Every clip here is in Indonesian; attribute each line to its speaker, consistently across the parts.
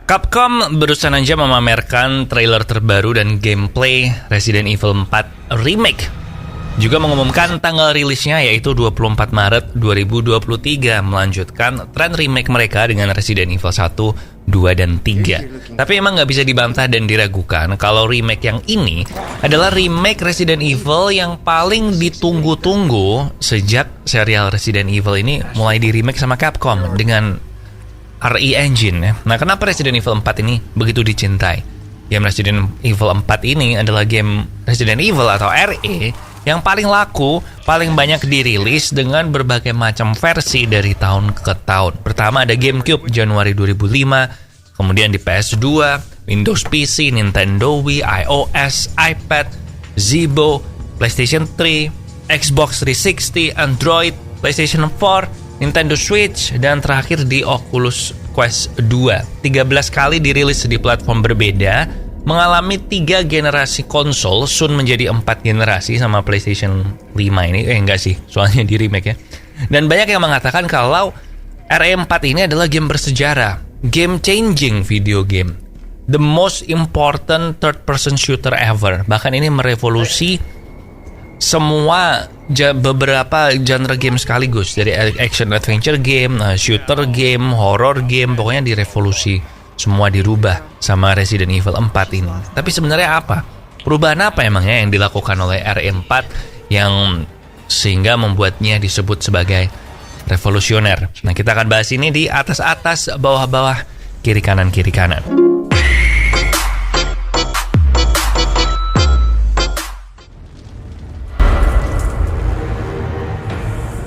Speaker 1: Capcom barusan aja memamerkan trailer terbaru dan gameplay Resident Evil 4 Remake. Juga mengumumkan tanggal rilisnya yaitu 24 Maret 2023, melanjutkan tren remake mereka dengan Resident Evil 1, 2, dan 3. Tapi emang nggak bisa dibantah dan diragukan kalau remake yang ini adalah remake Resident Evil yang paling ditunggu-tunggu sejak serial Resident Evil ini mulai di remake sama Capcom dengan RE Engine ya. Nah, kenapa Resident Evil 4 ini begitu dicintai? Game Resident Evil 4 ini adalah game Resident Evil atau RE yang paling laku, paling banyak dirilis dengan berbagai macam versi dari tahun ke tahun. Pertama ada GameCube Januari 2005, kemudian di PS2, Windows PC, Nintendo Wii, iOS, iPad, Zibo, PlayStation 3, Xbox 360, Android, PlayStation 4, Nintendo Switch, dan terakhir di Oculus Quest 2. 13 kali dirilis di platform berbeda, mengalami 3 generasi konsol, soon menjadi 4 generasi sama PlayStation 5 ini. Enggak sih, soalnya di remake ya. Dan banyak yang mengatakan kalau RE4 ini adalah game bersejarah, game changing video game, the most important third person shooter ever. Bahkan ini merevolusi semua beberapa genre game sekaligus, dari action adventure game, shooter game, horror game, pokoknya direvolusi, semua dirubah sama Resident Evil 4 ini. Tapi sebenarnya apa? Perubahan apa emangnya yang dilakukan oleh RE4 yang sehingga membuatnya disebut sebagai revolusioner? Nah, kita akan bahas ini di atas-atas, bawah-bawah, kiri kanan.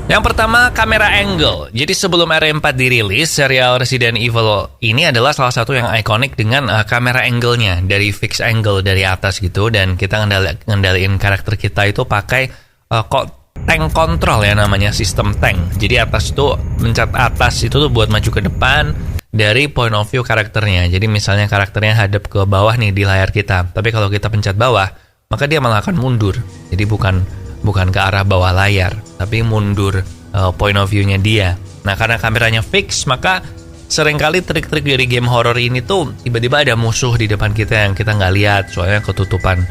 Speaker 1: Yang pertama, kamera angle. Jadi sebelum RE4 dirilis, serial Resident Evil ini adalah salah satu yang ikonik dengan kamera angle-nya, dari fixed angle dari atas gitu, dan kita ngendaliin karakter kita itu pakai tank control ya, namanya sistem tank. Jadi atas tuh, mencet atas itu tuh buat maju ke depan dari point of view karakternya. Jadi misalnya karakternya hadap ke bawah nih di layar kita, tapi kalau kita pencet bawah, maka dia malah akan mundur. Jadi bukan ke arah bawah layar, tapi mundur point of view-nya dia. Nah, karena kameranya fix, maka seringkali trik-trik dari game horror ini tuh tiba-tiba ada musuh di depan kita yang kita nggak lihat, soalnya ketutupan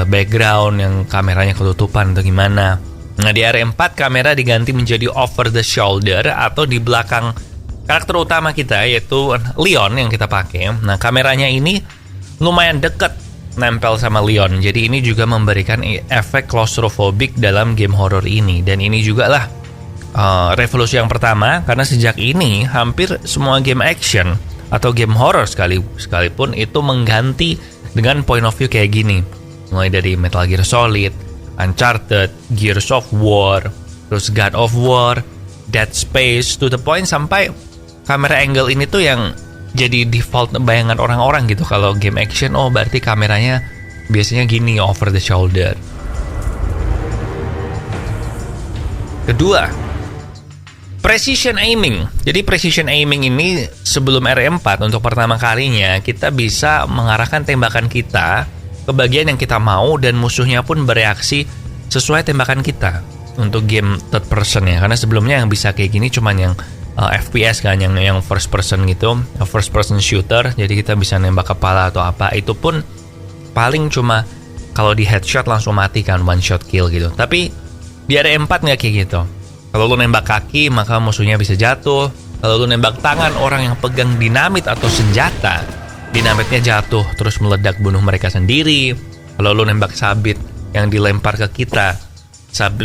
Speaker 1: background, yang kameranya ketutupan atau gimana. Nah, di RE4 kamera diganti menjadi over the shoulder atau di belakang karakter utama kita, yaitu Leon yang kita pakai. Nah, kameranya ini lumayan dekat nempel sama Leon. Jadi ini juga memberikan efek claustrophobic dalam game horror ini. Dan ini juga lah revolusi yang pertama, karena sejak ini hampir semua game action atau game horror sekalipun itu mengganti dengan point of view kayak gini. Mulai dari Metal Gear Solid, Uncharted, Gears of War, terus God of War, Dead Space, to the point sampai kamera angle ini tuh yang jadi default bayangan orang-orang gitu. Kalau game action, oh berarti kameranya biasanya gini, over the shoulder. Kedua, precision aiming. Jadi precision aiming ini sebelum RE4 untuk pertama kalinya kita bisa mengarahkan tembakan kita ke bagian yang kita mau, dan musuhnya pun bereaksi sesuai tembakan kita untuk game third person ya. Karena sebelumnya yang bisa kayak gini cuman yang FPS kan, yang first person gitu, first person shooter. Jadi kita bisa nembak kepala atau apa, itu pun paling cuma kalau di headshot langsung mati kan, one shot kill gitu. Tapi di RE4 nggak kayak gitu. Kalau lu nembak kaki maka musuhnya bisa jatuh. Kalau lu nembak tangan orang yang pegang dinamit atau senjata, dinamitnya jatuh terus meledak bunuh mereka sendiri. Kalau lu nembak sabit yang dilempar ke kita,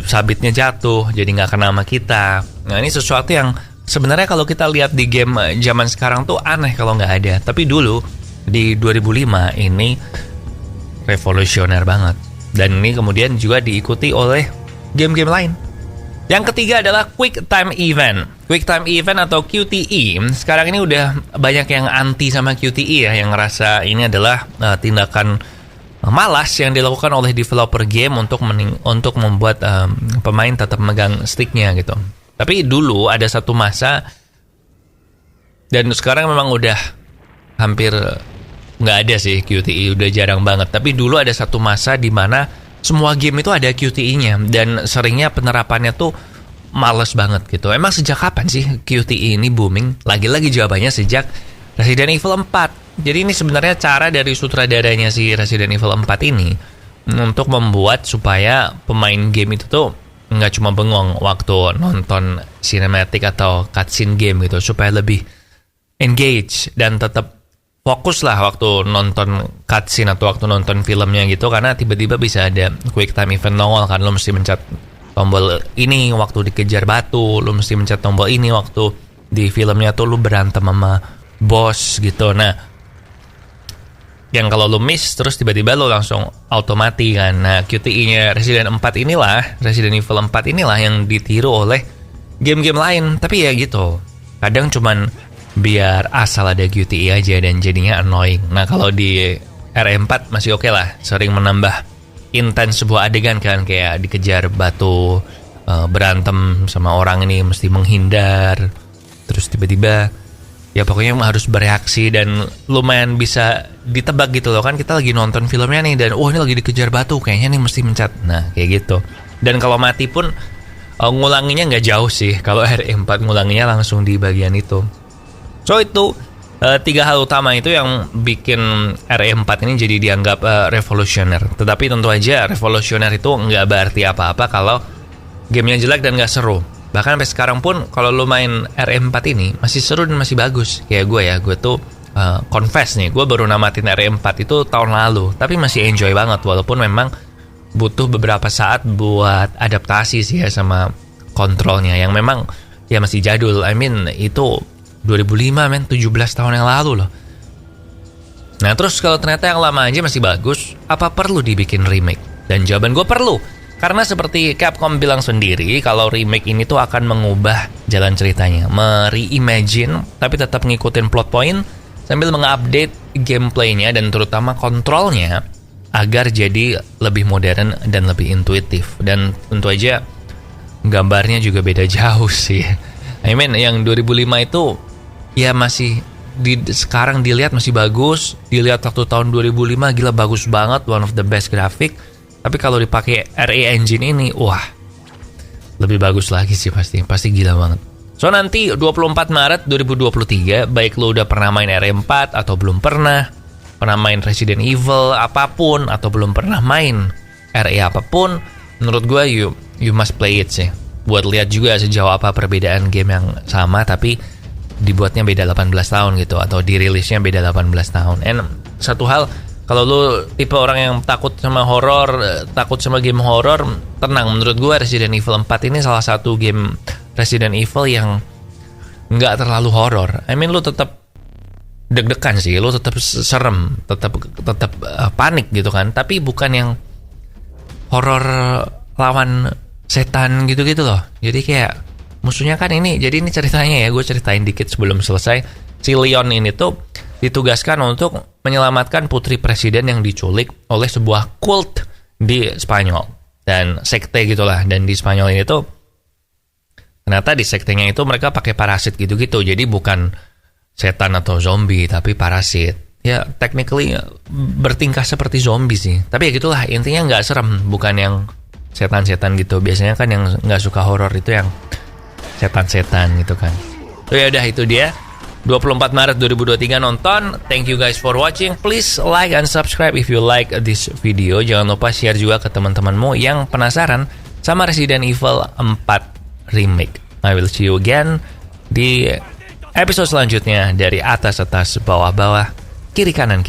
Speaker 1: sabitnya jatuh jadi nggak kena sama kita. Nah, ini sesuatu yang sebenarnya kalau kita lihat di game zaman sekarang tuh aneh kalau nggak ada. Tapi dulu di 2005 ini revolusioner banget. Dan ini kemudian juga diikuti oleh game-game lain. Yang ketiga adalah Quick Time Event. Quick Time Event atau QTE. Sekarang ini udah banyak yang anti sama QTE ya, yang ngerasa ini adalah tindakan malas yang dilakukan oleh developer game untuk membuat pemain tetap megang sticknya gitu. Tapi dulu ada satu masa, dan sekarang memang udah hampir nggak ada sih QTE, udah jarang banget. Tapi dulu ada satu masa di mana semua game itu ada QTE-nya, dan seringnya penerapannya tuh males banget gitu. Emang sejak kapan sih QTE ini booming? Lagi-lagi jawabannya sejak Resident Evil 4. Jadi ini sebenarnya cara dari sutradaranya si Resident Evil 4 ini untuk membuat supaya pemain game itu tuh nggak cuma bengong waktu nonton cinematic atau cutscene game gitu, supaya lebih engage dan tetap fokus lah waktu nonton cutscene atau waktu nonton filmnya gitu, karena tiba-tiba bisa ada quick time event nongol kan, lo mesti mencet tombol ini waktu dikejar batu, lo mesti mencet tombol ini waktu di filmnya tuh lo berantem sama bos gitu. Nah, yang kalau lo miss terus tiba-tiba lo langsung automati kan. Nah, QTE-nya Resident 4 inilah, Resident Evil 4 inilah yang ditiru oleh game-game lain. Tapi ya gitu, kadang cuman biar asal ada QTE aja dan jadinya annoying. Nah, kalau di RE4 masih oke lah, sering menambah intens sebuah adegan kan, kayak dikejar batu, berantem sama orang ini mesti menghindar, terus tiba-tiba ya pokoknya harus bereaksi dan lumayan bisa ditebak gitu loh kan, kita lagi nonton filmnya nih dan ini lagi dikejar batu, kayaknya nih mesti mencet. Nah, kayak gitu. Dan kalau mati pun ngulanginya nggak jauh sih. Kalau RE4 ngulanginya langsung di bagian itu. So itu 3 hal utama itu yang bikin RE4 ini jadi dianggap revolusioner. Tetapi tentu aja revolusioner itu nggak berarti apa-apa kalau gamenya jelek dan nggak seru. Bahkan sampai sekarang pun kalau lo main RE4 ini masih seru dan masih bagus. Kayak gue tuh confess nih, gue baru namatin RE4 itu tahun lalu, tapi masih enjoy banget walaupun memang butuh beberapa saat buat adaptasi sih ya sama kontrolnya yang memang ya masih jadul. I mean itu 2005 men, 17 tahun yang lalu loh. Nah, terus kalau ternyata yang lama aja masih bagus, apa perlu dibikin remake? Dan jawaban gue perlu. Karena seperti Capcom bilang sendiri, kalau remake ini tuh akan mengubah jalan ceritanya, mereimagine tapi tetap ngikutin plot point sambil mengupdate gameplaynya dan terutama kontrolnya agar jadi lebih modern dan lebih intuitif. Dan tentu aja gambarnya juga beda jauh sih. I mean yang 2005 itu ya masih sekarang dilihat masih bagus, dilihat waktu tahun 2005 gila bagus banget, one of the best graphic. Tapi kalau dipakai RE Engine ini, wah, lebih bagus lagi sih pasti gila banget. So nanti 24 Maret 2023, baik lo udah pernah main RE4 atau belum pernah main Resident Evil apapun atau belum pernah main RE apapun, menurut gue you must play it sih. Buat lihat juga sejauh apa perbedaan game yang sama tapi dibuatnya beda 18 tahun gitu, atau dirilisnya beda 18 tahun. And satu hal, kalau lu tipe orang yang takut sama horor, takut sama game horor, tenang, menurut gue Resident Evil 4 ini salah satu game Resident Evil yang nggak terlalu horor. I mean lu tetap deg-degan sih, lu tetap serem, tetap panik gitu kan, tapi bukan yang horor lawan setan gitu-gitu loh. Jadi kayak musuhnya kan ini, jadi ini ceritanya ya, gue ceritain dikit sebelum selesai. Si Leon ini tuh ditugaskan untuk menyelamatkan putri presiden yang diculik oleh sebuah kult di Spanyol dan sekte gitulah. Dan di Spanyol ini tuh ternyata di sektenya itu mereka pakai parasit gitu-gitu, jadi bukan setan atau zombie tapi parasit. Ya technically bertingkah seperti zombie sih, tapi ya gitulah, intinya nggak serem, bukan yang setan-setan gitu. Biasanya kan yang nggak suka horor itu yang setan-setan gitu kan. So ya udah, itu dia 24 Maret 2023 nonton. Thank you guys for watching. Please like and subscribe if you like this video. Jangan lupa share juga ke teman-temanmu yang penasaran sama Resident Evil 4 Remake. I will see you again di episode selanjutnya dari atas-atas, bawah-bawah, kiri kanan.